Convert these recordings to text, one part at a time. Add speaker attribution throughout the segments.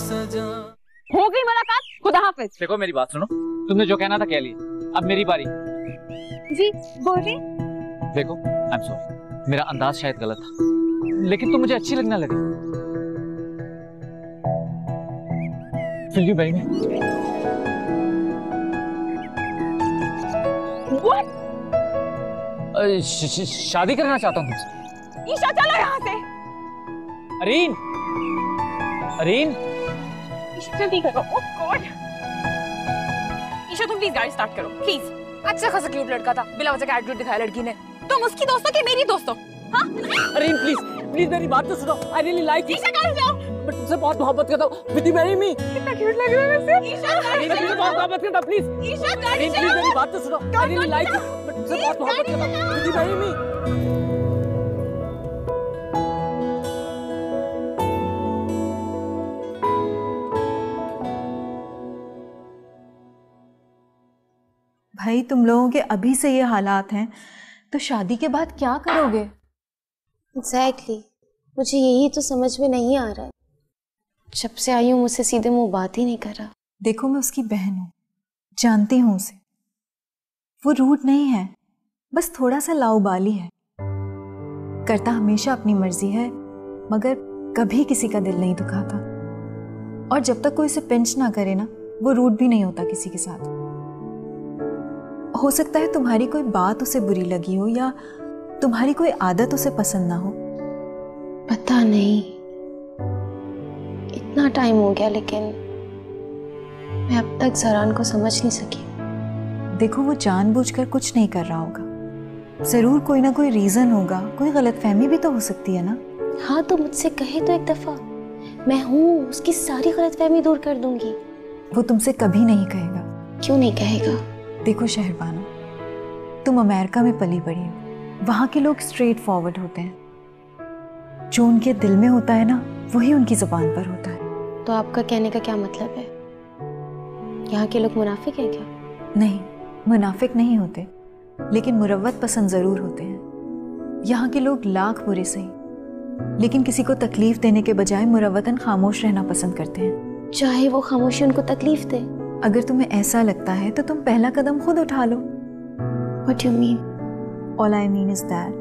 Speaker 1: हो गई मुलाकात, खुदा हाफिज।
Speaker 2: देखो मेरी बात सुनो, तुमने जो कहना था कह लिया, अब मेरी बारी।
Speaker 1: जी बोलिए।
Speaker 2: देखो आई एम सॉरी, मेरा अंदाज शायद गलत था, लेकिन तुम मुझे अच्छी लगने लगी। Will you marry me?
Speaker 1: What?
Speaker 2: शादी करना चाहता हूँ तुमसे।
Speaker 1: ईशा चलो यहाँ से।
Speaker 2: अरीन, अरीन।
Speaker 1: ईशा जल्दी करो। Oh God. ईशा तुम प्लीज गाड़ी स्टार्ट करो प्लीज। अच्छा खासा क्यूट लड़का था, बिना वजह का एटीट्यूड दिखाया लड़की ने। तुम उसकी दोस्त हो कि मेरी दोस्त हो? हाँ?
Speaker 2: अरीन प्लीज प्लीज मेरी बात तो सुनो। I really like you.
Speaker 1: Isha कहाँ जाओ?
Speaker 2: मैं तुमसे बहुत मोहब्बत करता हूँ। Will you marry me?
Speaker 1: कितना क्यूट लग रहा है वैसे। ईशा
Speaker 2: अरीन मैं तुमसे बहुत मोहब्बत करता हूँ प्लीज।
Speaker 1: ईशा गाड़ी
Speaker 2: अरीन प्लीज मेरी बात तो सुनो। I really like you. मैं तुमसे बहुत मोहब्बत करता हूँ। Will you marry me?
Speaker 3: भाई तुम लोगों के अभी से ये हालात हैं तो शादी के बाद क्या करोगे?
Speaker 4: एग्जैक्टली मुझे यही तो समझ में नहीं आ रहा है। जब से आई हूँ मुझसे सीधे मुंह बात ही नहीं कर रहा।
Speaker 3: देखो मैं उसकी बहन हूँ, जानती हूँ उसे। वो रूड नहीं है, बस थोड़ा सा लाउबाली है। करता हमेशा अपनी मर्जी है, मगर कभी किसी का दिल नहीं दुखाता। और जब तक कोई उसे पिंच ना करे ना, वो रूड भी नहीं होता किसी के साथ। हो सकता है तुम्हारी कोई बात उसे बुरी लगी हो या तुम्हारी कोई आदत उसे पसंद ना हो।
Speaker 4: पता नहीं, इतना टाइम हो गया लेकिन मैं अब तक जरान को समझ नहीं सकी।
Speaker 3: देखो वो जानबूझकर कुछ नहीं कर रहा होगा, जरूर कोई ना कोई रीजन होगा, कोई गलतफहमी भी तो हो सकती है ना।
Speaker 4: हाँ तो मुझसे कहे तो एक दफा, मैं हूँ, उसकी सारी गलतफहमी दूर कर दूंगी।
Speaker 3: वो तुमसे कभी नहीं कहेगा।
Speaker 4: क्यों नहीं कहेगा?
Speaker 3: देखो शहरबानो, तुम अमेरिका में पली बड़ी हो, वहां के लोग स्ट्रेट फॉरवर्ड होते हैं। जो उनके दिल में होता है ना, वही उनकी जुबान पर होता है।
Speaker 4: तो आपका कहने का क्या मतलब है? यहाँ के लोग मुनाफिक हैं क्या?
Speaker 3: नहीं, मुनाफिक नहीं होते, लेकिन मुरव्वत पसंद जरूर होते हैं। यहाँ के लोग लाख बुरे सही, लेकिन किसी को तकलीफ देने के बजाय मुरव्वतन खामोश रहना पसंद करते हैं।
Speaker 4: चाहे वो खामोशी उनको तकलीफ दे।
Speaker 3: अगर तुम्हें ऐसा लगता है तो तुम पहला कदम खुद उठा लो।
Speaker 4: What you mean?
Speaker 3: All I mean is that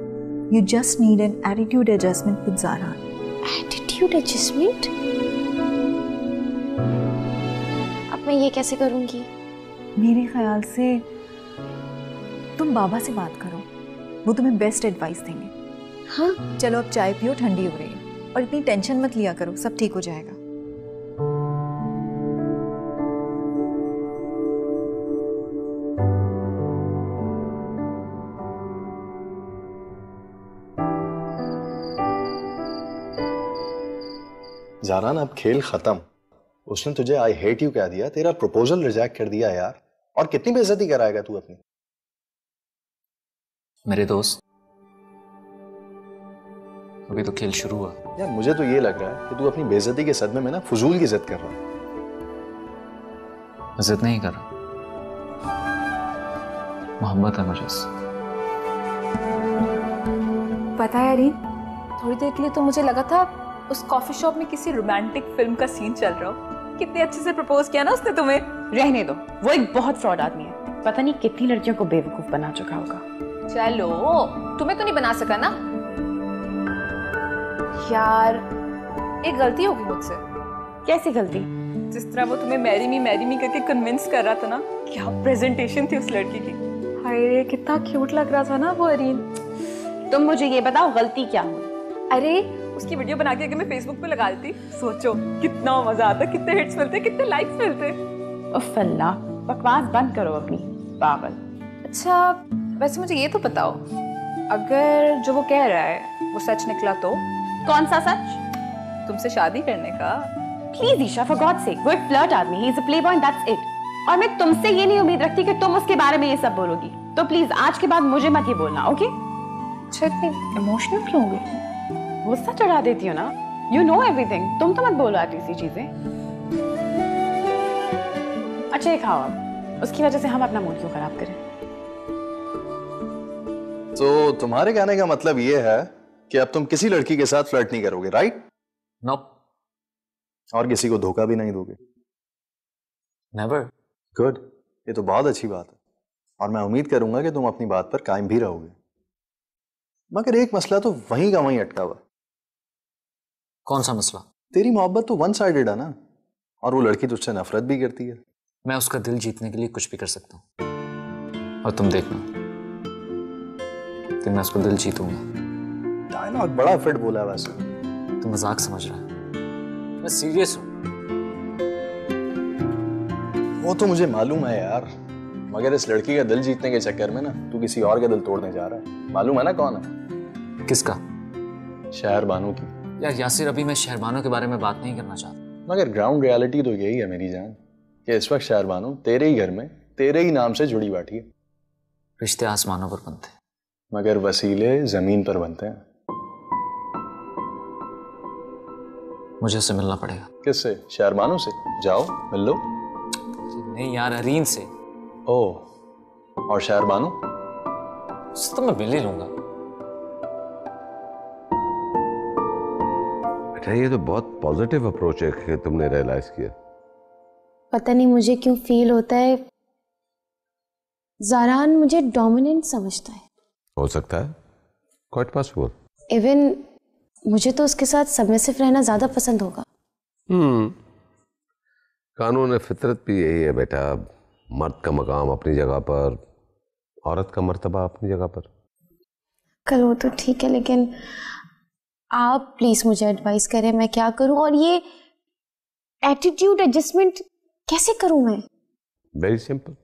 Speaker 3: you just need an attitude adjustment with Zara.
Speaker 4: Attitude adjustment? अब मैं ये कैसे करूंगी?
Speaker 3: मेरे ख्याल से तुम बाबा से बात करो, वो तुम्हें बेस्ट एडवाइस देंगे।
Speaker 4: हाँ
Speaker 3: चलो अब चाय पियो, ठंडी हो रही है। और इतनी टेंशन मत लिया करो, सब ठीक हो जाएगा।
Speaker 5: ज़ारान अब खेल खत्म। उसने तुझे आई हेट यू कह दिया, तेरा प्रपोजल रिजेक्ट कर दिया यार। और कितनी बेइज्जती कराएगा तू अपनी?
Speaker 2: मेरे दोस्त, अभी तो खेल शुरू हुआ।
Speaker 5: यार मुझे तो ये लग रहा है कि तू अपनी बेइज्जती के सदमे में ना फजूल की जिद कर रहा है।
Speaker 2: मैं जिद नहीं कर रहा, मोहब्बत है मुझे।
Speaker 1: पता है अरीन, थोड़ी देर के लिए तो मुझे लगा था उस कॉफी शॉप में किसी रोमांटिक फिल्म का सीन चल रहा हो। कितने अच्छे से प्रपोज किया ना उसने तुम्हें।
Speaker 6: रहने दो, वो एक बहुत फ्रॉड आदमी है। पता नहीं कितनी लड़कियों को बेवकूफ बना चुका होगा।
Speaker 1: चलो, तुम्हें तो नहीं बना सका ना यार। एक गलती होगी मुझसे।
Speaker 6: कैसी गलती?
Speaker 1: जिस तरह वो तुम्हें मैरी मी करके कन्विंस कर रहा था ना, क्या प्रेजेंटेशन थी उस लड़की की। हाय कितना क्यूट लग रहा था ना वो अरीन।
Speaker 6: तुम मुझे ये बताओ गलती क्या हुई?
Speaker 1: अरे उसकी वीडियो बना के अगर मैं फेसबुक पे लगा देती, सोचो कितना मजा आता, कितने हिट्स मिलते, कितने लाइक्स मिलते।
Speaker 6: उफ अल्लाह, बकवास बंद करो अपनी, पागल।
Speaker 1: अच्छा वैसे मुझे ये तो बताओ, अगर जो वो कह रहा है वो सच निकला तो?
Speaker 6: कौन सा सच?
Speaker 1: तुमसे शादी करने का।
Speaker 6: Please Isha, for God sake, वो एक फ्लर्ट आदमी है, he is a playboy and that's it. और मैं तुमसे ये नहीं उम्मीद रखती कि तुम उसके बारे में ये सब बोलोगी। तो प्लीज आज के बाद मुझे मत ये बोलना, ओके?
Speaker 1: अच्छा इतनी इमोशनल क्यों हो गई?
Speaker 6: गुस्सा चढ़ा देती हो ना। यू नो एवरीथिंग, तुम तो मत बोलो आती सी चीजें। अच्छा ये खाओ, अब उसकी वजह से हम अपना मूड क्यों खराब करें?
Speaker 5: तो तुम्हारे कहने का मतलब ये है कि अब तुम किसी लड़की के साथ फ्लर्ट नहीं करोगे, राइट?
Speaker 2: नो,
Speaker 5: और किसी को धोखा भी नहीं दोगे।
Speaker 2: नेवर।
Speaker 5: गुड, ये तो बहुत अच्छी बात है और मैं उम्मीद करूंगा कि तुम अपनी बात पर कायम भी रहोगे। मगर एक मसला तो वहीं का वहीं अटका हुआ।
Speaker 2: कौन सा मसला?
Speaker 5: तेरी मोहब्बत तो वन साइडेड है ना, और वो लड़की तुझसे नफरत भी करती है।
Speaker 2: मैं उसका दिल जीतने के लिए कुछ भी कर सकता हूँ, और तुम देखना कि मैं उसको दिल जीतूंगा।
Speaker 5: डायलॉग बड़ा फिट बोला है वैसे।
Speaker 2: तू मजाक समझ रहा है, मैं सीरियस हूँ।
Speaker 5: वो तो मुझे मालूम है यार, मगर इस लड़की का दिल जीतने के चक्कर में ना तू किसी और का दिल तोड़ने जा रहा है। मालूम है ना कौन है?
Speaker 2: किसका?
Speaker 5: शहरबानो की।
Speaker 2: यार यासिर, अभी मैं शहरबानो के बारे में बात नहीं करना चाहता।
Speaker 5: मगर ग्राउंड रियलिटी तो यही है मेरी जान, कि इस वक्त शहरबानो तेरे ही घर में तेरे ही नाम से जुड़ी बैठी है।
Speaker 2: रिश्ते आसमानों पर बनते हैं,
Speaker 5: मगर वसीले जमीन पर बनते हैं।
Speaker 2: मुझे उससे मिलना पड़ेगा।
Speaker 5: किससे? शहरबानो से? जाओ मिल लो।
Speaker 2: नहीं यार, अरीन से।
Speaker 5: ओह, और शहरबानो?
Speaker 2: उससे तो मैं मिल ही लूंगा।
Speaker 7: बेटा ये तो बहुत पॉजिटिव अप्रोच है कि तुमने रियलाइज किया।
Speaker 4: पता नहीं मुझे क्यों फील होता है ज़ारान मुझे डोमिनेंट समझता है।
Speaker 7: हो सकता है, क्वाइट पॉसिबल।
Speaker 4: इवन मुझे तो उसके साथ सबमिसिव रहना ज्यादा पसंद होगा।
Speaker 7: कानून फितरत भी यही है बेटा, मर्द का मकाम अपनी जगह पर, औरत का मर्तबा अपनी जगह पर।
Speaker 4: कल वो तो ठीक है, लेकिन आप प्लीज मुझे एडवाइस करें मैं क्या करूं, और ये एटीट्यूड एडजस्टमेंट कैसे करूं मैं?
Speaker 7: Very simple,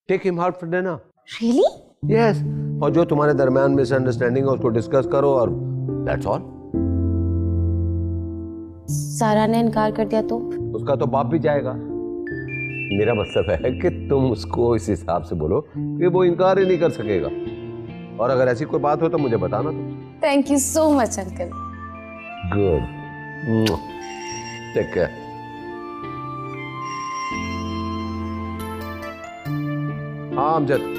Speaker 7: take him out for dinner.
Speaker 4: Really?
Speaker 7: Yes, और जो तुम्हारे दरमियान मिसअंडरस्टैंडिंग है उसको डिस्कस करो और दैट्स ऑल।
Speaker 4: सारा ने इनकार कर दिया तो?
Speaker 7: उसका तो बाप भी जाएगा। मेरा मतलब है कि तुम उसको इस हिसाब से बोलो कि वो इनकार ही नहीं कर सकेगा, और अगर ऐसी कोई बात हो तो मुझे बताना। तो
Speaker 4: thank you so much uncle.
Speaker 7: Good, take care. हाँ अमजद,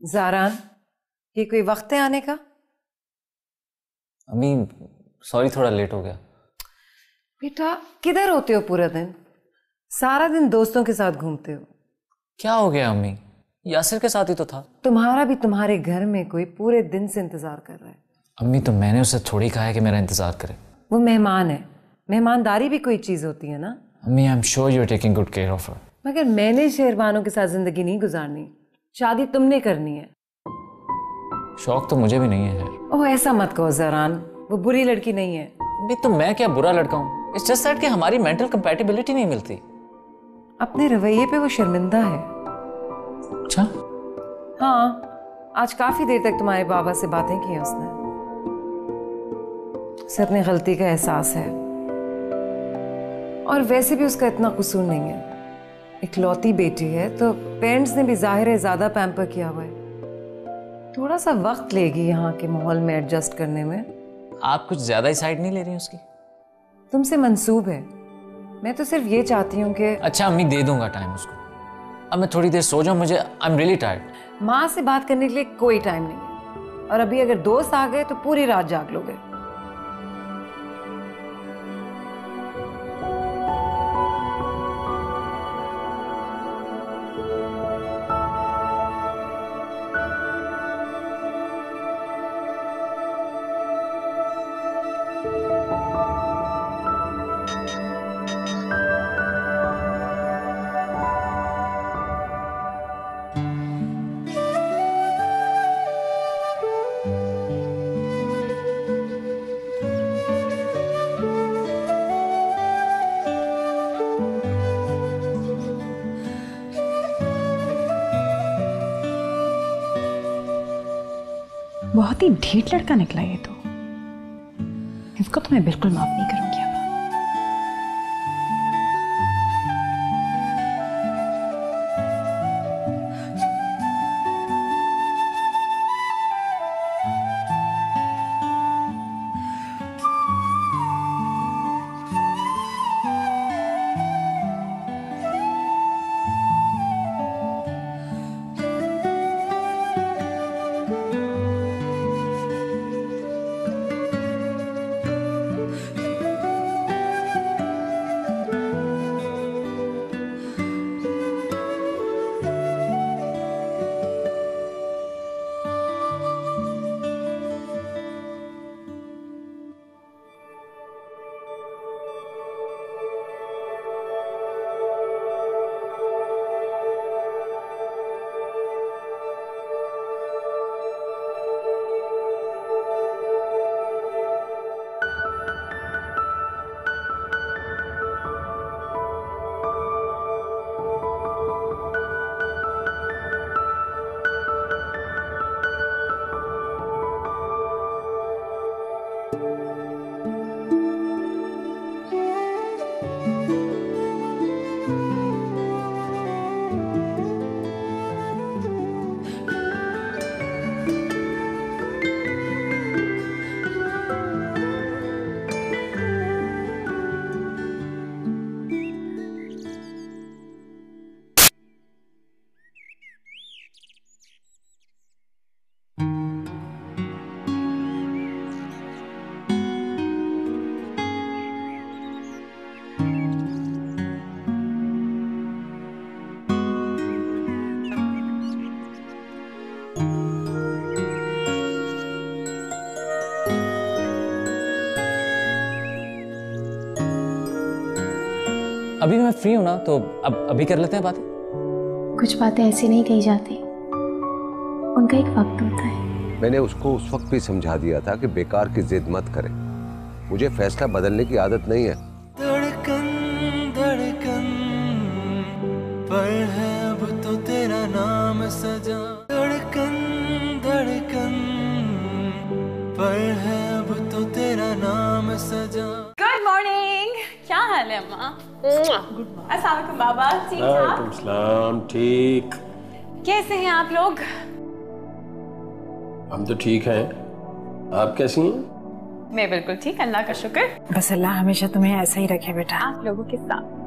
Speaker 8: ज़ारान, ये कोई वक्त है आने का?
Speaker 2: अम्मी सॉरी, थोड़ा लेट हो गया।
Speaker 8: बेटा किधर होते हो पूरा दिन? सारा दिन दोस्तों के साथ घूमते हो।
Speaker 2: क्या हो गया अम्मी? यासिर के साथ ही तो था।
Speaker 8: तुम्हारा भी तुम्हारे घर में कोई पूरे दिन से इंतजार कर रहा है।
Speaker 2: अम्मी तो मैंने उसे थोड़ी कहा है कि मेरा इंतजार करे।
Speaker 8: वो मेहमान है, मेहमानदारी भी कोई चीज होती है ना।
Speaker 2: अम्मी I am sure you are taking good care of her.
Speaker 8: मगर मैंने शहरबानों के साथ जिंदगी नहीं गुजारनी, शादी तुमने करनी है।
Speaker 2: शौक तो मुझे भी नहीं है यार।
Speaker 8: ओह ऐसा मत कहो ज़ारान, वो बुरी लड़की नहीं है।
Speaker 2: अम्मी तो मैं क्या बुरा लड़का हूँ? इट्स जस्ट दैट कि हमारी मेंटल कंपैटिबिलिटी नहीं मिलती।
Speaker 8: अपने रवैये पे वो शर्मिंदा है।
Speaker 2: अच्छा?
Speaker 8: हाँ, आज काफी देर तक तुम्हारे बाबा से बातें की हैं उसने। उसे अपनी गलती का एहसास है, और वैसे भी उसका इतना कसूर नहीं है। इकलौती बेटी है तो पेरेंट्स ने भी जाहिर है ज्यादा पैम्पर किया हुआ है। थोड़ा सा वक्त लेगी यहाँ के माहौल में एडजस्ट करने में।
Speaker 2: आप कुछ ज्यादा ही साइड नहीं ले रही हैं उसकी?
Speaker 8: तुमसे मंसूब है, मैं तो सिर्फ ये चाहती हूँ कि।
Speaker 2: अच्छा अम्मी, दे दूंगा टाइम उसको। अब मैं थोड़ी देर सो जाऊँ, मुझे आई एम रियली टायर्ड।
Speaker 8: माँ से बात करने के लिए कोई टाइम नहीं है, और अभी अगर दोस्त आ गए तो पूरी रात जाग लोगे।
Speaker 3: बहुत ही ढीठ लड़का निकला ये तो।
Speaker 6: उसको तो मैं बिल्कुल माफ नहीं करूंगी अब।
Speaker 2: अभी मैं फ्री हूं ना, तो अब अभी कर लेते हैं बातें।
Speaker 4: कुछ बातें ऐसी नहीं कही जाती, उनका एक वक्त होता है।
Speaker 7: मैंने उसको उस वक्त भी समझा दिया था कि बेकार की जिद मत करे, मुझे फैसला बदलने की आदत नहीं है।
Speaker 9: धड़कन धड़कन पर है अब तो तेरा नाम सजा, धड़कन धड़कन पर है अब तो तेरा नाम सजा।
Speaker 1: गुड मॉर्निंग, क्या हाल है अम्मा? अस्सलाम वालेकुम बाबा, ठीक ठाक?
Speaker 10: सलाम, ठीक।
Speaker 1: कैसे हैं आप लोग?
Speaker 10: हम तो ठीक हैं, आप कैसी हैं?
Speaker 1: मैं बिल्कुल ठीक, अल्लाह का शुक्र।
Speaker 6: बस अल्लाह हमेशा तुम्हें ऐसा ही रखे बेटा।
Speaker 1: आप लोगों के साथ।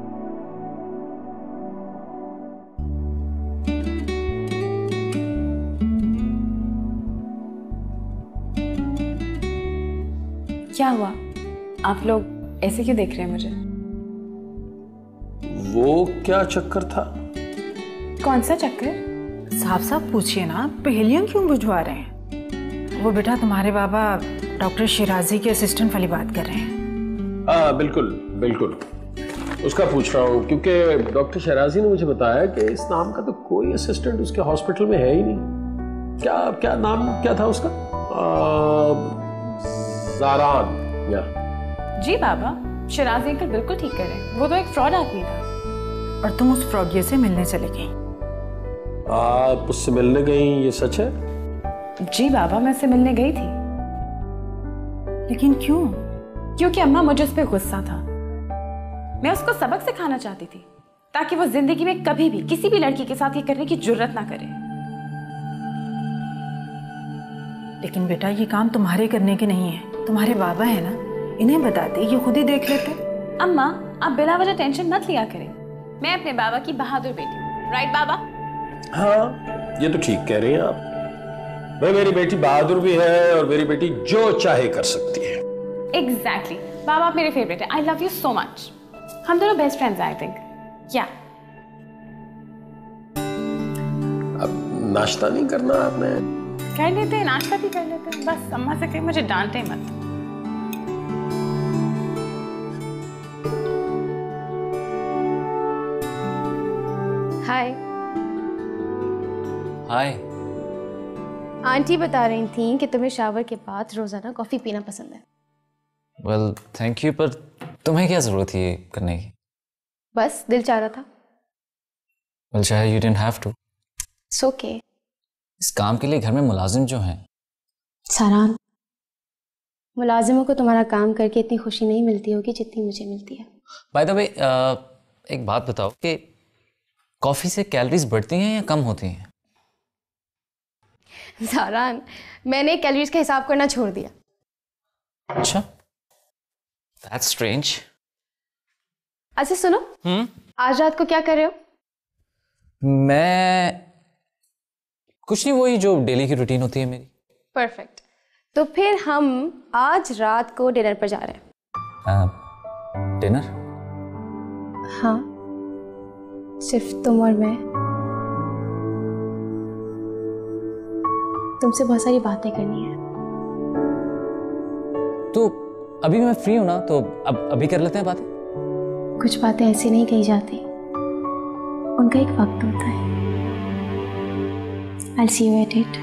Speaker 1: क्या हुआ? आप लोग ऐसे क्यों देख रहे हैं मुझे?
Speaker 10: वो क्या चक्कर था?
Speaker 1: कौन सा चक्कर?
Speaker 6: साफ साफ पूछिए ना, पहेलियां क्यों बुझवा रहे हैं? वो बेटा तुम्हारे बाबा डॉक्टर शिराजी के असिस्टेंट वाली बात कर रहे हैं।
Speaker 10: हाँ बिल्कुल बिल्कुल, उसका पूछ रहा हूँ क्योंकि डॉक्टर शराजी ने मुझे बताया कि इस नाम का तो कोई असिस्टेंट उसके हॉस्पिटल में है ही नहीं। क्या क्या नाम क्या था उसका? ज़ारान या?
Speaker 1: जी बाबा, शिराजी अंकल बिल्कुल ठीक कर रहे हैं, वो तो एक फ्रॉड आदमी था।
Speaker 6: और तुम उस फ्रॉडिये से मिलने चले गई?
Speaker 10: आप उससे मिलने गई, ये सच है?
Speaker 1: जी बाबा, मैं उससे मिलने गई थी।
Speaker 6: लेकिन क्यों?
Speaker 1: क्योंकि अम्मा मुझे उस पर गुस्सा था। मैं उसको सबक सिखाना चाहती थी ताकि वो जिंदगी में कभी भी किसी भी लड़की के साथ ये करने की जुर्रत ना करे।
Speaker 6: लेकिन बेटा ये काम तुम्हारे करने के नहीं है, तुम्हारे बाबा है ना, इन्हें बताते, ये खुद ही देख लेते।
Speaker 1: अम्मा आप बिना वजह टेंशन मत लिया करें, मैं अपने बाबा की बहादुर बेटी हूँ, राइट बाबा?
Speaker 10: हाँ ये तो ठीक कह रही हैं आप। भाई मेरी बेटी बहादुर भी है और मेरी बेटी जो चाहे कर सकती है।
Speaker 1: एग्जैक्टली बाबा, आप मेरे फेवरेट है। I love you so much. हम दोनों बेस्ट फ्रेंड्स आई थिंक। क्या
Speaker 10: अब नाश्ता नहीं करना आपने?
Speaker 1: कर लेते हैं, नाश्ता भी कर लेते हैं। बस अम्मा से कहीं मुझे डांटे मत।
Speaker 4: हाय।
Speaker 2: हाय।
Speaker 4: आंटी बता रही थी कि तुम्हें शावर के बाद रोजाना कॉफी पीना पसंद है।
Speaker 2: वेल थैंक यू, पर तुम्हें क्या जरूरत है ये करने की?
Speaker 4: बस दिल चाह रहा था।
Speaker 2: वेल शायद you didn't have to.
Speaker 4: It's okay.
Speaker 2: इस काम के लिए घर में मुलाजिम जो हैं।
Speaker 4: सारान, मुलाजिमों को तुम्हारा काम करके इतनी खुशी नहीं मिलती होगी जितनी मुझे मिलती है।
Speaker 2: बाय द वे, एक बात बताओ कि कॉफी से कैलोरीज बढ़ती हैं या कम होती हैं?
Speaker 4: ज़ारान, मैंने कैलोरीज का हिसाब करना छोड़ दिया।
Speaker 2: अच्छा, दैट्स स्ट्रेंज।
Speaker 4: अच्छा सुनो, आज रात को क्या कर रहे हो?
Speaker 2: मैं कुछ नहीं, वही जो डेली की रूटीन होती है मेरी।
Speaker 4: परफेक्ट। तो फिर हम आज रात को डिनर पर जा रहे हैं।
Speaker 2: डिनर?
Speaker 4: हाँ, सिर्फ तुम और मैं। तुमसे बहुत सारी बातें करनी है।
Speaker 2: तो अभी मैं फ्री हूं ना, तो अब अभी कर लेते हैं बातें।
Speaker 4: कुछ बातें ऐसी नहीं कही जाती, उनका एक वक्त होता है। I'll see you at it.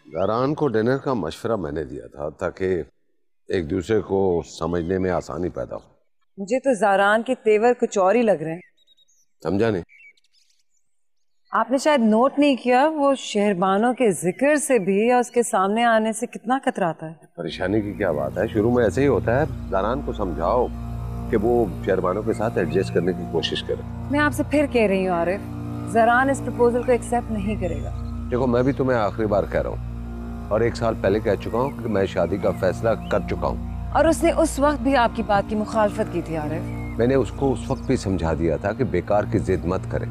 Speaker 7: ज़ारान को डिनर का मशवरा मैंने दिया था ताकि एक दूसरे को समझने में आसानी पैदा हो।
Speaker 8: मुझे तो ज़ारान के तेवर कुछ और ही लग रहे हैं।
Speaker 7: समझा नहीं?
Speaker 8: आपने शायद नोट नहीं किया, वो शहरबानों के जिक्र से भी या उसके सामने आने से कितना कतराता है।
Speaker 7: परेशानी की क्या बात है, शुरू में ऐसे ही होता है। ज़ारान को समझाओ कि वो शहरबानों के साथ एडजस्ट करने की कोशिश करे।
Speaker 8: मैं आपसे फिर कह रही हूँ आरिफ, ज़ारान इस प्रपोजल को एक्सेप्ट नहीं करेगा।
Speaker 7: देखो, मैं भी तुम्हें आखिरी बार कह रहा हूँ और 1 साल पहले कह चुका हूँ कि मैं शादी का फैसला कर चुका हूँ।
Speaker 8: और उसने उस वक्त भी आपकी बात की मुखालफत की थी आरिफ।
Speaker 7: मैंने उसको उस वक्त भी समझा दिया था कि बेकार की जिद मत करे,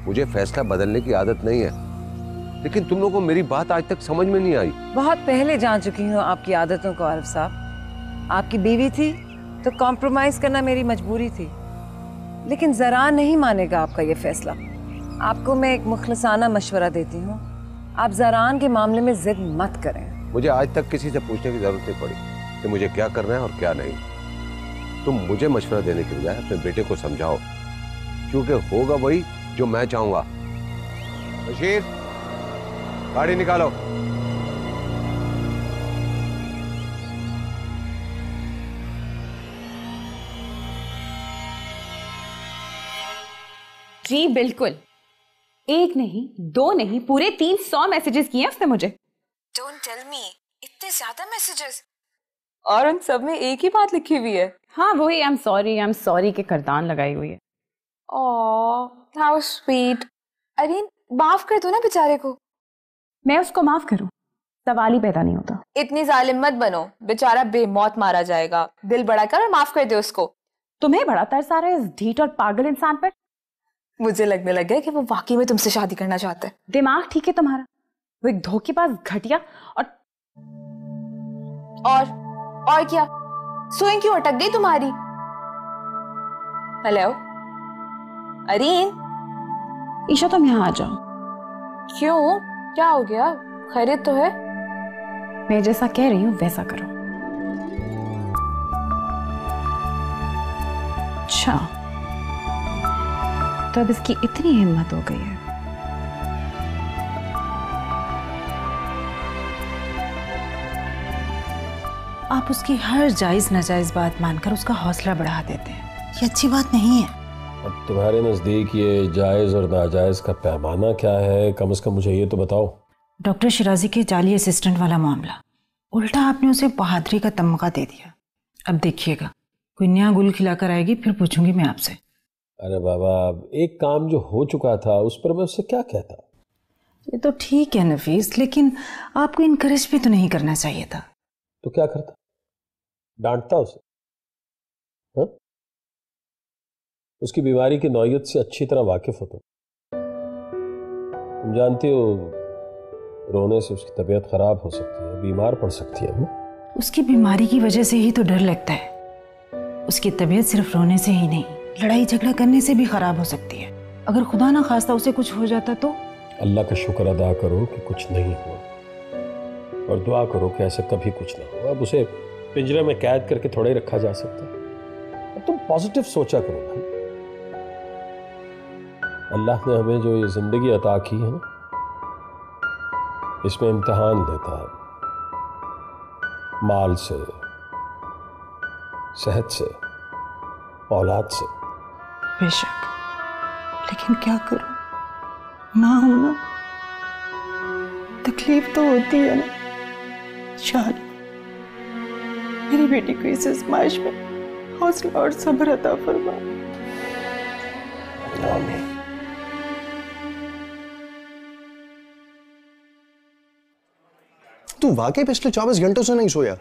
Speaker 7: मुझे फैसला बदलने की आदत नहीं है। लेकिन तुम लोगों को मेरी बात आज तक समझ में नहीं आई।
Speaker 8: बहुत पहले जान चुकी हूँ आपकी आदतों को आरिफ साहब। आपकी बीवी थी तो कॉम्प्रोमाइज करना मेरी मजबूरी थी, लेकिन ज़ारान नहीं मानेगा आपका ये फैसला। आपको मैं एक मुखलसाना मशवरा देती हूँ, आप ज़ारान के मामले में जिद मत करें।
Speaker 7: मुझे आज तक किसी से पूछने की जरूरत नहीं पड़ी कि मुझे क्या करना है और क्या नहीं। तुम मुझे मशवरा देने के बजाय अपने बेटे को समझाओ, क्योंकि होगा वही जो मैं चाहूंगा। बशीर, गाड़ी निकालो।
Speaker 6: जी बिल्कुल, एक नहीं, 2 नहीं, पूरे 300 मैसेजेस किए उसने मुझे।
Speaker 3: Don't tell me, इतने ज्यादा मैसेजेस?
Speaker 1: और उन सब में एक ही बात लिखी हुई है।
Speaker 6: हाँ, वही आई एम सॉरी के करदान लगाई हुई है।
Speaker 1: ओह, हाउ स्वीट। अरे माफ कर दो ना बेचारे को।
Speaker 6: मैं उसको माफ करूं? सवाल ही पैदा नहीं होता।
Speaker 1: इतनी जालिम मत बनो, बेचारा बेमौत मारा जाएगा। दिल बड़ा कर और माफ कर दे उसको।
Speaker 6: तुम्हें बड़ा तरस आ रहा है इस ढीठ और पागल इंसान पर?
Speaker 1: मुझे लगने लग गया कि वो वाकई में तुमसे शादी करना चाहता है।
Speaker 6: दिमाग ठीक है तुम्हारा? वो एक धोखेबाज, घटिया
Speaker 1: और क्या? सुई क्यों अटक गई तुम्हारी? हेलो अरीन।
Speaker 6: ईशा, तुम यहाँ आ जाओ।
Speaker 1: क्यों, क्या हो गया? खैरियत तो है?
Speaker 6: मैं जैसा कह रही हूँ वैसा करो। अच्छा, तो अब इसकी इतनी हिम्मत हो गई है।
Speaker 11: आप उसकी हर जायज नाजायज बात मानकर उसका हौसला बढ़ा देते हैं, ये अच्छी बात नहीं है।
Speaker 10: अब तुम्हारे नजदीक ये जायज और नाजायज का पैमाना क्या है, कम से कम मुझे ये तो बताओ।
Speaker 11: डॉक्टर शिराजी के जाली असिस्टेंट वाला मामला, उल्टा आपने उसे बहादुरी का तमगा दे दिया। अब देखिएगा, कोई नया गुल खिलाकर आएगी, फिर पूछूंगी मैं आपसे।
Speaker 10: अरे बाबा, एक काम जो हो चुका था उस पर मैं उससे क्या कहता।
Speaker 11: ये तो ठीक है नफीस, लेकिन आपको इनकरेज भी तो नहीं करना चाहिए था।
Speaker 10: तो क्या करता? डांटता उसे? हाँ? उसकी बीमारी की नौयत से अच्छी तरह वाकिफ हो तुम जानती हो, रोने से उसकी तबीयत खराब हो सकती है, बीमार पड़ सकती है।
Speaker 11: उसकी बीमारी की वजह से ही तो डर लगता है। उसकी तबीयत सिर्फ रोने से ही नहीं, लड़ाई झगड़ा करने से भी खराब हो सकती है। अगर खुदा ना खास्ता उसे कुछ हो जाता तो?
Speaker 10: अल्लाह का शुक्र अदा करो कि कुछ नहीं हुआ, और दुआ करो कि ऐसा कभी कुछ ना हो। अब उसे पिंजरे में कैद करके थोड़ा ही रखा जा सकता है। अब तुम पॉजिटिव सोचा करो भाई। अल्लाह ने हमें जो ये जिंदगी अता की है ना, इसमें इम्तिहान लेता है, माल से, सेहत से, औलाद से।
Speaker 11: बेशक, लेकिन क्या करूं, माँ हूं ना, तकलीफ तो होती है ना। शान, मेरी बेटी को इस आजमाइश में हौसला और सब्र अता फरमा।
Speaker 10: आमीन।
Speaker 5: तू वाकई पिछले 24 घंटों से नहीं सोया?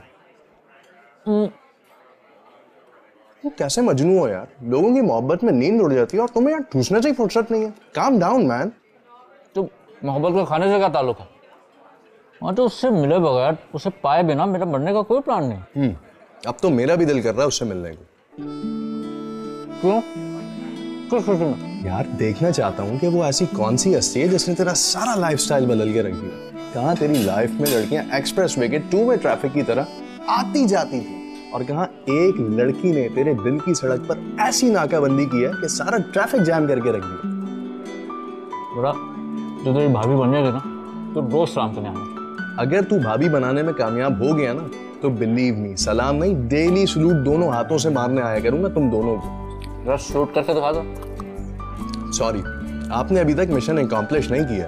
Speaker 5: तू कैसे मजनू हो यार? लोगों की मोहब्बत में नींद उड़ जाती है और तुम्हें यार ठूसने से ही फुर्सत नहीं है। Calm down man.
Speaker 2: तो मोहब्बत का खाने से क्या ताल्लुक है? हाँ, तो उससे मिले बगैर, उसे पाए बिना मेरा मरने का कोई प्लान नहीं।
Speaker 5: अब तो मेरा भी दिल कर रहा है उससे मिलने को।
Speaker 2: क्यों? किस खुशी में?
Speaker 5: यार देखना चाहता हूँ कि वो ऐसी कौन सी हस्ती है जिसने तेरा सारा लाइफस्टाइल बदल के रख दिया। कहाँ तेरी लाइफ में लड़कियां एक्सप्रेसवे के 2 वे ट्रैफिक की तरह आती जाती थी, और कहाँ एक लड़की ने तेरे दिल की सड़क पर ऐसी नाकाबंदी की है कि सारा ट्रैफिक जैम करके रख दिया।
Speaker 2: बड़ा, जो तेरी भाभी बन जाएगी ना, तो रोज शाम करने आना।
Speaker 5: अगर तू भाभी बनाने में कामयाब हो गया ना, तो बिलीव मी, सलाम नहीं, डेली सलूट दोनों हाथों से मारने आया करूंगा तुम दोनों को।
Speaker 2: जरा शूट करके दिखा दो।
Speaker 5: सॉरी, आपने अभी तक मिशन अकॉम्प्लिश नहीं किया।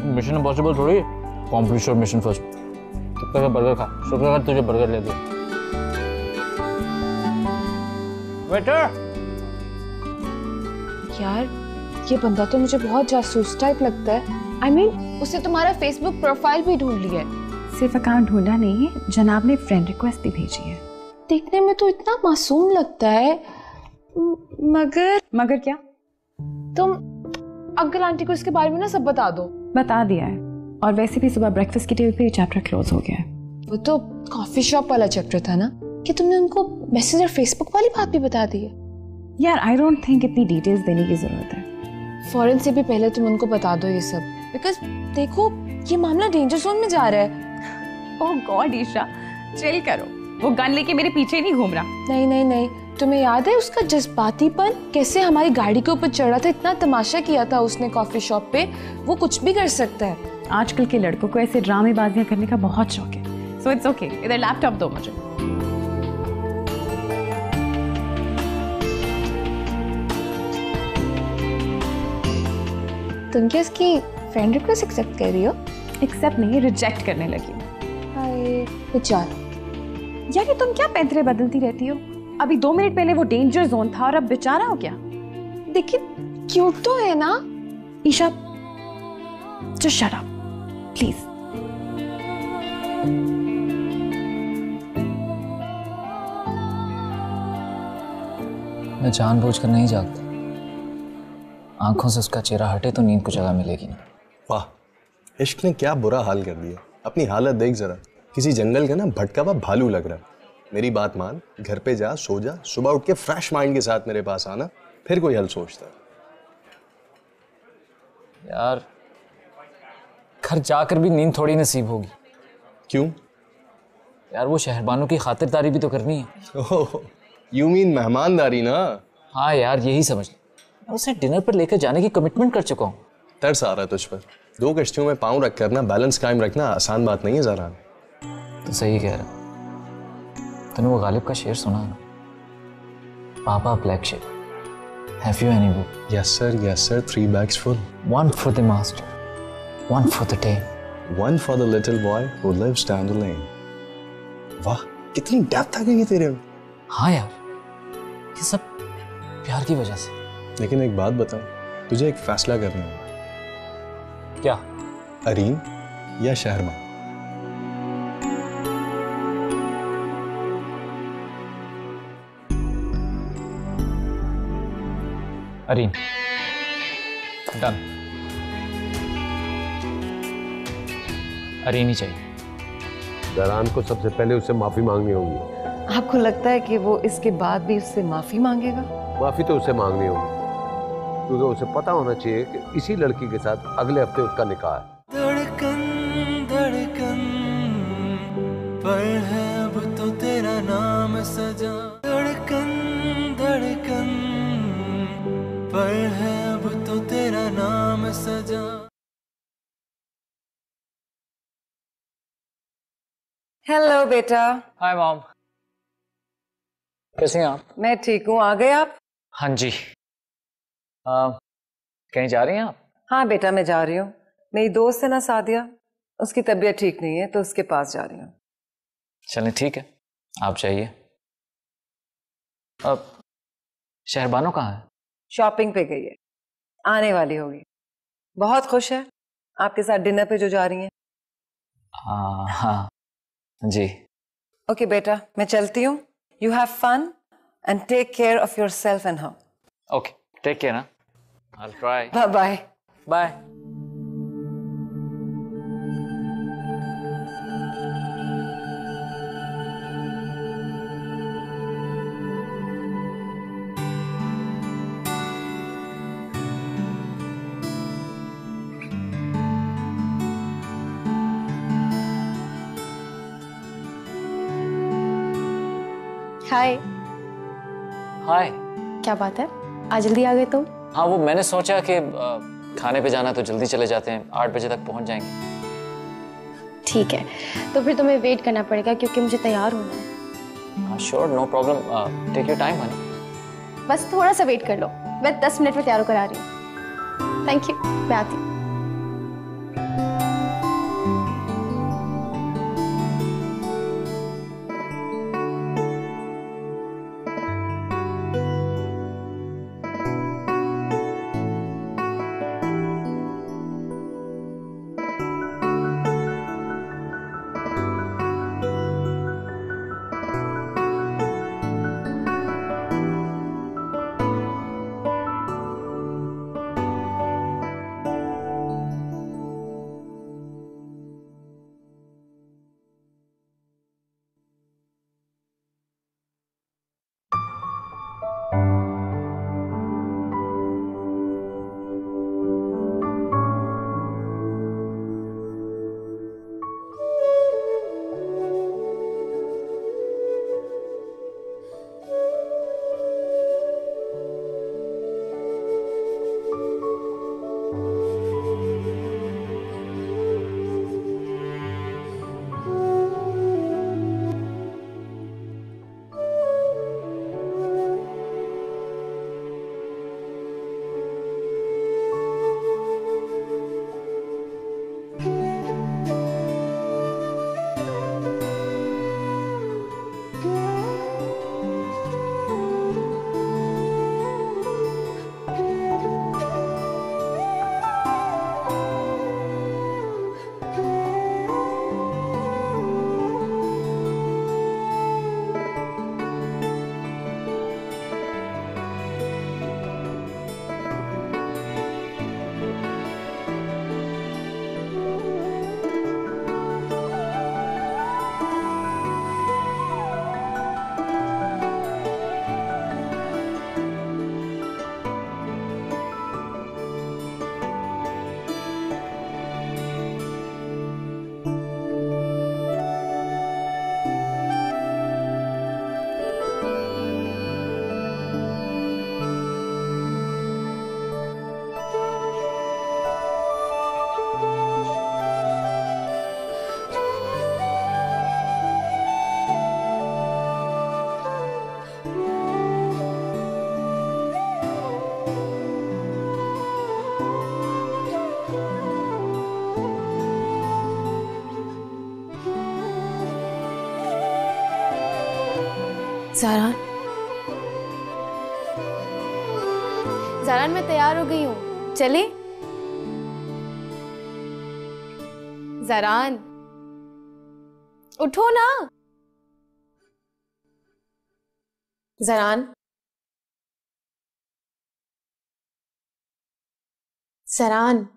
Speaker 2: मिशन इम्पॉसिबल थोड़ी है, कॉम्प्लीट और मिशन फर्स्ट। चुपके से बर्गर खा, शुक्र कर तुझे बर्गर ले दिया। वेटर!
Speaker 4: यार, ये बंदा तो मुझे बहुत जासूस टाइप लगता है। I mean, उसने तुम्हारा फेसबुक प्रोफाइल भी ढूंढ लिया है।
Speaker 6: सिर्फ अकाउंट ढूंढा नहीं है, जनाब ने फ्रेंड रिक्वेस्ट भी भेजी है।
Speaker 4: देखने में तो इतना मासूम लगता है, मगर
Speaker 6: क्या?
Speaker 4: तुम अंकल आंटी को इसके बारे में ना सब बता दो।
Speaker 6: बता दिया है, और वैसे भी सुबह ब्रेकफास्ट की टेबल पे चैप्टर क्लोज हो गया है।
Speaker 4: वो तो कॉफी शॉप वाला चैप्टर था ना, कि तुमने उनको मैसेंजर फेसबुक वाली बात भी बता दी है।
Speaker 6: यार, आई डोंट थिंक इतनी डिटेल्स देने की जरूरत है।
Speaker 4: फॉरेन से भी पहले तुम उनको बता दो ये सब, बिकॉज देखो ये मामला डेंजर जोन में जा रहा है।
Speaker 6: ओह गॉड ईशा, चिल करो, वो गन लेके मेरे पीछे नहीं घूम रहा।
Speaker 4: नहीं नहीं नहीं, तुम्हें याद है उसका जज्बातीपन, कैसे हमारी गाड़ी के ऊपर चढ़ा था, इतना तमाशा किया था उसने कॉफी शॉप पे। वो कुछ भी कर सकता है।
Speaker 6: आजकल के लड़कों को ऐसे ड्रामेबाजियां करने का बहुत शौक है। सो इट्स ओके, इधर लैपटॉप दो मुझे।
Speaker 4: तुम क्या इसकी फ्रेंड रिक्वेस्ट एक्सेप्ट कर रही हो?
Speaker 6: एक्सेप्ट नहीं, रिजेक्ट करने लगी।
Speaker 4: हाय बेचारा।
Speaker 6: यार, ये तुम क्या पैंतरे बदलती रहती हो? अभी 2 मिनट पहले वो डेंजर जोन था और अब बेचारा हो क्या?
Speaker 4: देखिए क्यूट तो है ना।
Speaker 6: Isha, just shut up please.
Speaker 2: मैं जानबूझकर नहीं जागता। आंखों से उसका चेहरा हटे तो नींद को जगह मिलेगी नहीं।
Speaker 5: वाह, इश्क ने क्या बुरा हाल कर दिया। अपनी हालत देख जरा, किसी जंगल का ना भटका हुआ भालू लग रहा है। मेरी बात मान, घर पे जा, सो जा, सुबह उठ के फ्रेश माइंड के साथ मेरे पास आना, फिर कोई हल सोचता।
Speaker 2: यार, घर जाकर भी नींद थोड़ी नसीब होगी।
Speaker 5: क्यों?
Speaker 2: यार, वो शहरबानों की खातिरदारी भी तो करनी है।
Speaker 5: ओह, यू मीन मेहमानदारी ना?
Speaker 2: हाँ यार, यही समझ लो। मैं उसे डिनर पर लेकर जाने की कमिटमेंट कर चुका हूँ।
Speaker 5: तरस आ रहा है तुझ पर। 2 कश्तियों में पाँव रख करना, बैलेंस कायम रखना आसान बात नहीं है जरा।
Speaker 2: तो सही कह रहा। तूने वो गालिब का शेर सुना ना? पापा black ship, have you any book?
Speaker 5: Yes sir, 3 bags full.
Speaker 2: 1 for the master, 1 for the day,
Speaker 5: 1 for the little boy who lives down the lane. वाह, कितनी डेप्थ आ गई है तेरे में।
Speaker 2: हाँ यार, ये सब प्यार की वजह से।
Speaker 5: लेकिन एक बात बताऊं, तुझे एक फैसला करना है।
Speaker 2: क्या?
Speaker 5: अरीन या शहरबान?
Speaker 2: अरीन। डन। अरीन ही चाहिए।
Speaker 7: दरान को सबसे पहले उससे माफी मांगनी होगी।
Speaker 8: आपको लगता है कि वो इसके बाद भी उससे माफी मांगेगा?
Speaker 7: माफी तो उससे मांगनी होगी, क्योंकि उसे पता होना चाहिए कि इसी लड़की के साथ अगले हफ्ते उसका निकाह है।
Speaker 9: धड़कन धड़कन पर है अब तो तेरा नाम सजा। धड़कन धड़कन पर है अब तो तेरा सजा।
Speaker 8: हेलो बेटा।
Speaker 2: हाय मॉम, कैसे हैं आप?
Speaker 8: मैं ठीक हूँ, आ गए आप?
Speaker 2: हाँ जी। कहीं जा रही हैं आप?
Speaker 8: हाँ बेटा, मैं जा रही हूँ। मेरी दोस्त है ना सादिया, उसकी तबीयत ठीक नहीं है तो उसके पास जा रही हूँ।
Speaker 2: चलें ठीक है, आप जाइए। अब शहरबानो कहाँ है?
Speaker 8: शॉपिंग पे गई है, आने वाली होगी। बहुत खुश है आपके साथ डिनर पे जो जा रही हैं।
Speaker 2: हाँ जी।
Speaker 8: ओके बेटा, मैं चलती हूँ। You have fun and take care of yourself and her.
Speaker 2: Okay, take care ना। I'll try.
Speaker 8: Bye bye.
Speaker 2: Bye.
Speaker 4: Hi.
Speaker 2: Hi.
Speaker 4: क्या बात है, आज जल्दी आ गए तुम?
Speaker 2: हाँ, वो मैंने सोचा कि खाने पे जाना तो जल्दी चले जाते हैं, 8 बजे तक पहुंच जाएंगे।
Speaker 4: ठीक है, तो फिर तुम्हें वेट करना पड़ेगा क्योंकि मुझे तैयार होना है।
Speaker 2: हाँ sure, no problem, take your time honey.
Speaker 4: बस थोड़ा सा वेट कर लो, मैं 10 मिनट में तैयार होकर आ रही हूँ। थैंक यू, मैं आती हूँ। ज़ारान, ज़ारान मैं तैयार हो गई हूँ, चले? ज़ारान उठो ना। ज़ारान, ज़ारान।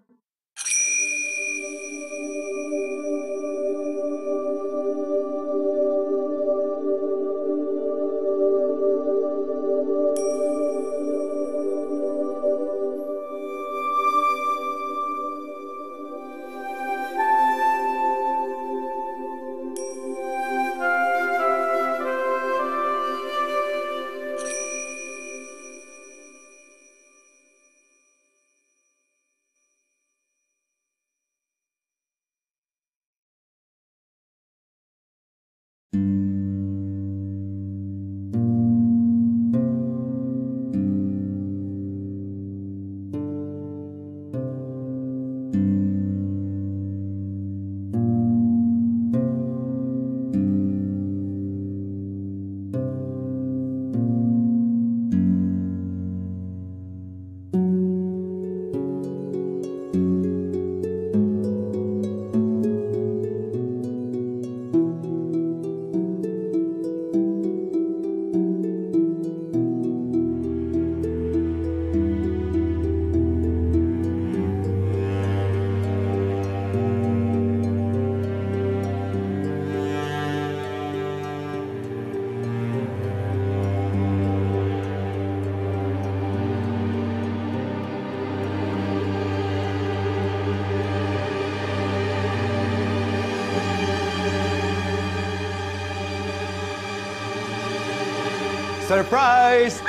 Speaker 5: सरप्राइज।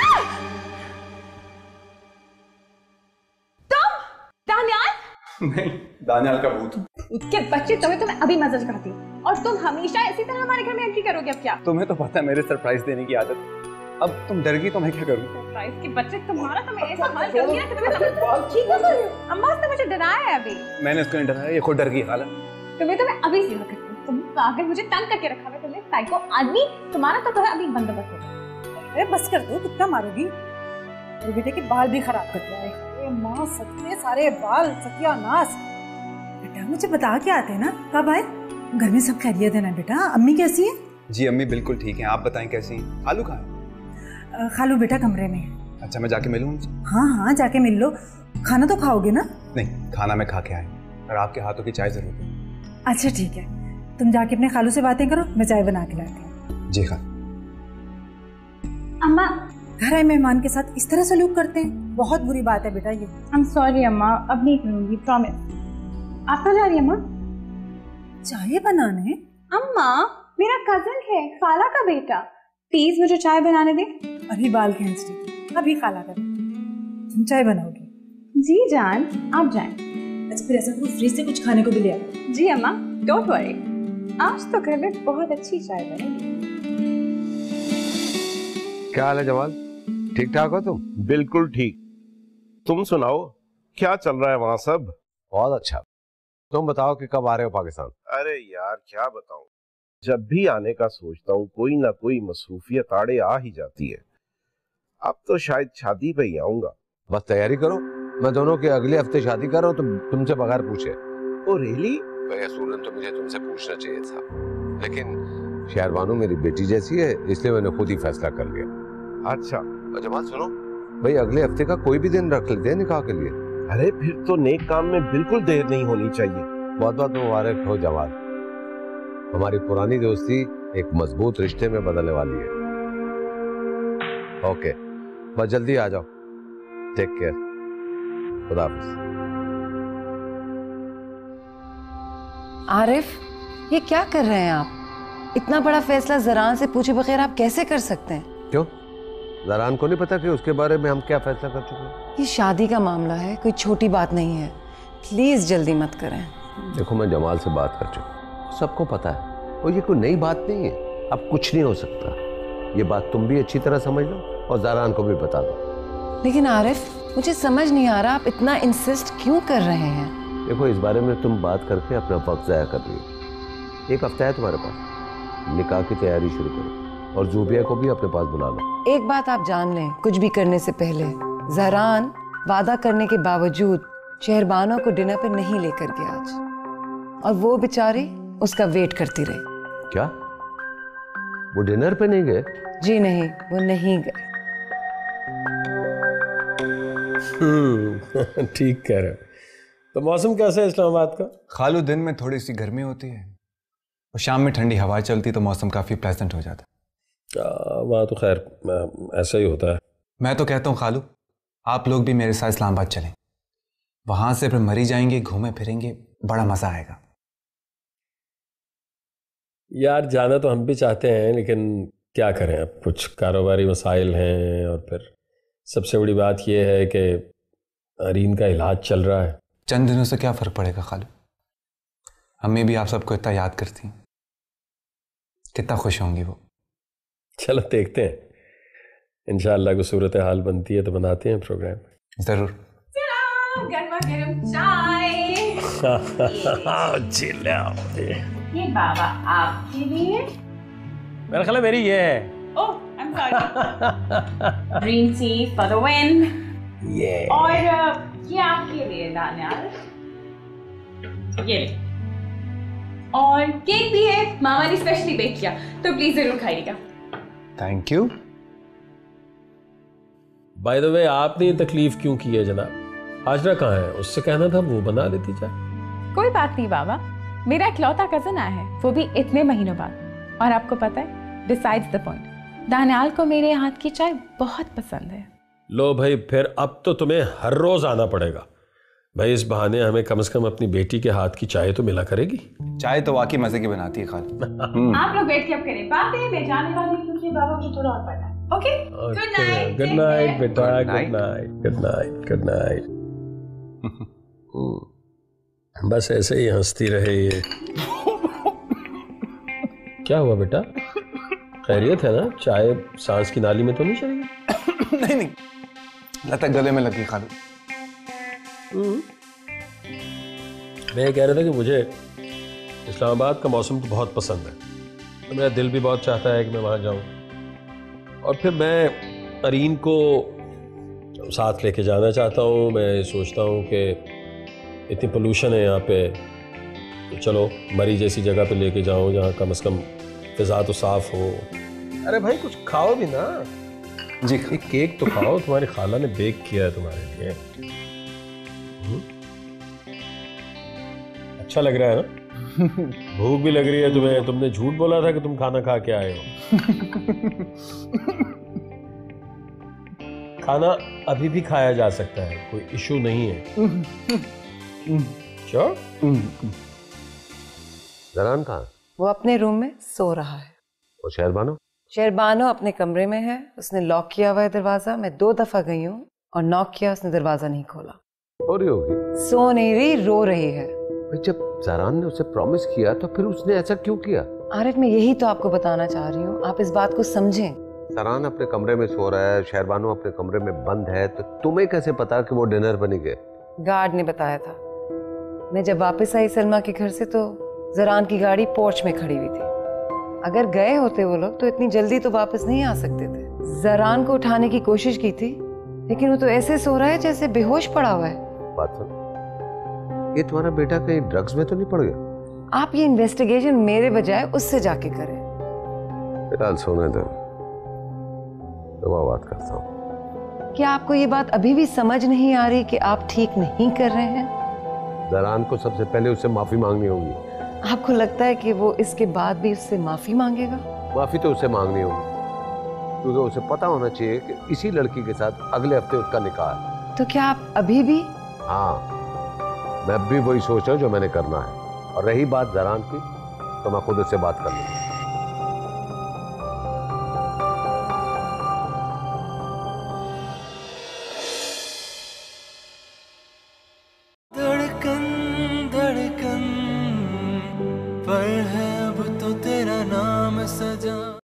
Speaker 5: नहीं, दानियाल का भूत।
Speaker 1: उसके बच्चे तुम्हें तो मैं अभी मजा चखाती हूँ और तुम हमेशा इसी तरह हमारे घर में एंट्री करोगे। अब क्या
Speaker 5: तुम्हें तो पता है मेरे सरप्राइज देने की आदत। अब तुम डर गई तो मैं क्या करूँ?
Speaker 1: सरप्राइज के बच्चे तुम्हारा तो मैं ऐसा हाल कर दिया कि तुम्हें ठीक है। अम्मा उसने मुझे डराया है अभी।
Speaker 5: मैंने उसको नहीं डराया, ये खुद डर गई खाला।
Speaker 1: तुम्हें तो मैं अभी सिखा करती हूँ। तुम पागल मुझे तंग करके रखा है तुमने साइको आदमी। तुम्हारा तो अभी बंदोबस्त होगा।
Speaker 11: अरे बस कर दो, कितना मारोगी? और बेटे के बाल भी खराब कर दिया है। माँ सत्य सारे बाल सत्यानाश। बेटा मुझे बता के आते हैं ना, कब आए? घर में सब खैरियत है ना बेटा? अम्मी कैसी है?
Speaker 5: जी अम्मी बिल्कुल ठीक है, आप बताएं कैसी हैं? खालू कहाँ है?
Speaker 11: खालू बेटा कमरे में है।
Speaker 5: अच्छा मैं जाके मिलूं उनसे?
Speaker 11: हाँ हाँ जाके मिल लो। खाना तो खाओगे ना?
Speaker 5: नहीं, खाना मैं खा के आया और आपके हाथों की चाय जरूर है।
Speaker 11: अच्छा ठीक है, तुम जाके अपने खालू से बातें करो, मैं चाय बना के लाती हूँ।
Speaker 5: जी खाला।
Speaker 1: अम्मा
Speaker 11: घर आए मेहमान के साथ इस तरह सलूक करते हैं, बहुत बुरी बात है बेटा ये।
Speaker 1: आई एम सॉरी अम्मा, अब नहीं करूंगी, प्रॉमिस। आप कहाँ जा रही है अम्मा?
Speaker 11: चाय बनाने?
Speaker 1: अम्मा मेरा कजन है, खाला का बेटा, प्लीज मुझे चाय बनाने दे।
Speaker 11: अभी बाल खींच रही, अभी खाला कर। तुम चाय बनाओगी?
Speaker 1: जी जान, आप जाएं।
Speaker 11: अच्छा फिर ऐसा करो, फ्रिज से कुछ खाने को भी ले आओ।
Speaker 1: जी अम्मा, डोंट वरी, आज तो घर में बहुत अच्छी चाय बनेगी।
Speaker 7: क्या हाल है जमाल, ठीक ठाक हो तुम?
Speaker 10: बिल्कुल ठीक। तुम सुनाओ, क्या चल रहा है वहां सब?
Speaker 7: बहुत अच्छा। तुम बताओ कि कब आ रहे हो पाकिस्तान?
Speaker 10: अरे यार क्या बताऊं, जब भी आने का सोचता हूँ कोई ना कोई मसरूफियत आड़े आ ही जाती है। अब तो शायद शादी पे ही आऊंगा।
Speaker 7: बस तैयारी करो, मैं दोनों के अगले हफ्ते शादी कर रहा हूँ, तो तुमसे बगैर पूछे।
Speaker 10: Oh really?
Speaker 7: असूलन तो मुझे तुमसे पूछना चाहिए था, लेकिन शहरबानू मेरी बेटी जैसी है, इसलिए मैंने खुद ही फैसला कर लिया।
Speaker 10: अच्छा
Speaker 7: जमाल सुनो भाई, अगले हफ्ते का कोई भी दिन रख लेते हैं निकाह के लिए।
Speaker 10: अरे फिर तो नेक काम में बिल्कुल देर नहीं होनी चाहिए।
Speaker 7: बहुत बहुत मुबारक हो जमाल, हमारी पुरानी दोस्ती एक मजबूत रिश्ते में बदलने वाली है। ओके बस जल्दी आ जाओ, टेक केयर, खुदा हाफिज।
Speaker 8: आरिफ ये क्या कर रहे हैं आप? इतना बड़ा फैसला जरान से पूछे बगैर आप कैसे कर सकते हैं?
Speaker 7: क्यों, जरान को नहीं पता कि उसके बारे में हम क्या फैसला कर चुके हैं?
Speaker 8: ये शादी का मामला है, कोई छोटी बात नहीं है, प्लीज जल्दी मत करें।
Speaker 7: देखो मैं जमाल से बात कर चुका, सबको पता है, और ये कोई नई बात नहीं है। अब कुछ नहीं हो सकता, ये बात तुम भी अच्छी तरह समझ लो और जरान को भी बता दो।
Speaker 8: लेकिन आरिफ मुझे समझ नहीं आ रहा, आप इतना इंसिस्ट क्यों कर रहे हैं?
Speaker 7: देखो इस बारे में तुम बात करके अपना वक्त ज़ाया कर रही हो। एक हफ्ता है तुम्हारे पास, निकाह की तैयारी शुरू करो और जूबिया को भी अपने पास बुला लो।
Speaker 8: एक बात आप जान लें, कुछ भी करने से पहले जरान वादा करने के बावजूद शहरबानों को डिनर पे नहीं लेकर गया आज, और वो बेचारी उसका वेट करती रही।
Speaker 7: क्या वो डिनर पे नहीं गए?
Speaker 8: जी नहीं, वो नहीं गए।
Speaker 10: ठीक कह रहे हो। तो मौसम कैसा है इस्लामाबाद का?
Speaker 5: खालू दिन में थोड़ी सी गर्मी होती है और शाम में ठंडी हवा चलती तो मौसम काफी प्लेजेंट हो जाता है।
Speaker 10: वहाँ तो खैर ऐसा ही होता है।
Speaker 5: मैं तो कहता हूँ खालू आप लोग भी मेरे साथ इस्लामाबाद चलें, वहां से फिर मरी जाएंगे, घूमे फिरेंगे, बड़ा मजा आएगा।
Speaker 10: यार जाना तो हम भी चाहते हैं, लेकिन क्या करें, अब कुछ कारोबारी मसाइल हैं और फिर सबसे बड़ी बात यह है कि अरीन का इलाज चल रहा है।
Speaker 5: चंद दिनों से क्या फर्क पड़ेगा खालू, अम्मी भी आप सबको इतना याद करती, कितना खुश होंगी वो।
Speaker 10: चलो देखते हैं, इंशाअल्लाह को सूरत हाल बनती है तो बनाते हैं प्रोग्राम।
Speaker 5: जरूर।
Speaker 1: गरमा गरम चाय। ये बाबा आपके लिए?
Speaker 10: मेरा ख्याल है मेरी ये है।
Speaker 1: Oh I am sorry. Green tea for the win.
Speaker 10: ये
Speaker 1: और ये आपके लिए दानियाल, ये और केक भी है, मामा ने स्पेशली बेक किया, तो प्लीज जरूर खाइएगा।
Speaker 5: Thank you.
Speaker 10: By the way आपने ये तकलीफ क्यों की है जनाब? हाजरा कहाँ है? उससे कहना था वो बना लेती चाय।
Speaker 1: कोई बात नहीं बाबा, मेरा इकलौता कजन आया है, वो भी इतने महीनों बाद। और आपको पता है, डिसाइड्स द पॉइंट, दानियाल को मेरे हाथ की चाय बहुत पसंद है।
Speaker 10: लो भाई, फिर अब तो तुम्हें हर रोज आना पड़ेगा भाई, इस बहाने हमें कम से कम अपनी बेटी के हाथ की चाय तो मिला करेगी।
Speaker 5: चाय तो वाकई मजे की बनाती है खालू।
Speaker 1: आप लोग बैठ के अब करें बातें, मैं जाने वाली हूँ क्योंकि बाबा मुझे थोड़ा और पढ़ना है।
Speaker 6: ओके
Speaker 10: गुड नाइट बेटा, good night, good night, good night. बस ऐसे ही हंसती रहे ये। क्या हुआ बेटा, खैरियत है ना? चाय सांस की नाली में तो नहीं चली?
Speaker 5: नहीं नहीं, लता गले में लगी खाली।
Speaker 10: मैं ये कह रहा था कि मुझे इस्लामाबाद का मौसम तो बहुत पसंद है, तो मेरा दिल भी बहुत चाहता है कि मैं वहाँ जाऊँ, और फिर मैं अरीन को साथ लेके जाना चाहता हूँ। मैं सोचता हूँ कि इतनी पोल्यूशन है यहाँ पे, तो चलो मरी जैसी जगह पे लेके जाऊँ जहाँ कम से कम फिजा तो साफ हो। अरे भाई कुछ खाओ भी ना।
Speaker 5: जी
Speaker 10: एक केक तो खाओ, तुम्हारी खाला ने बेक किया है तुम्हारे लिए। अच्छा लग रहा है ना? भूख भी लग रही है तुम्हें? तुमने झूठ बोला था कि तुम खाना खा के आए हो। खाना अभी भी खाया जा सकता है, कोई इशू नहीं है। श्योर?
Speaker 7: जरान कहाँ?
Speaker 8: वो अपने रूम में सो रहा है।
Speaker 7: और शहरबानो?
Speaker 8: शहरबानो अपने कमरे में है, उसने लॉक किया हुआ है दरवाजा। मैं 2 दफा गई हूँ और नॉक किया, उसने दरवाजा नहीं खोला।
Speaker 7: हो रही होगी।
Speaker 8: सो नहीं रही, रो रही है।
Speaker 7: भाई जब जरान ने उसे प्रॉमिस किया तो फिर उसने ऐसा क्यों किया?
Speaker 8: आरिफ मैं यही तो आपको बताना चाह रही हूँ, आप इस बात को समझें।
Speaker 7: जरान अपने कमरे में सो रहा है, शहरबानो अपने कमरे में बंद है, तो तुम्हें कैसे पता कि वो डिनर बनी गए?
Speaker 8: गार्ड ने बताया था। मैं जब वापस आई सलमा के घर से तो जरान की गाड़ी पोर्च में खड़ी हुई थी। अगर गए होते वो लोग तो इतनी जल्दी तो वापस नहीं आ सकते थे। जरान को उठाने की कोशिश की थी, लेकिन वो तो ऐसे सो रहा है जैसे बेहोश पड़ा हुआ है।
Speaker 7: बात सुन, ये तुम्हारा बेटा कहीं ड्रग्स में तो नहीं पड़ गया?
Speaker 8: आप ये इन्वेस्टिगेशन मेरे बजाय उससे जाके करें।
Speaker 7: फिलहाल सोने दो, मैं बात करता हूँ।
Speaker 8: क्या आपको ये बात अभी भी समझ नहीं आ रही कि आप ठीक नहीं कर रहे हैं?
Speaker 7: जरान को सबसे पहले उससे माफी मांगनी होगी।
Speaker 8: आपको लगता है कि वो इसके बाद भी उससे माफी मांगेगा?
Speaker 7: माफी तो उससे मांगनी होगी, क्योंकि उसे पता होना चाहिए कि इसी लड़की के साथ अगले हफ्ते उसका निकाह है।
Speaker 8: तो क्या आप अभी भी?
Speaker 7: हाँ, मैं भी वही सोच रहा हूँ जो मैंने करना है। और रही बात जरान की, तो मैं खुद उससे बात कर लूंगा।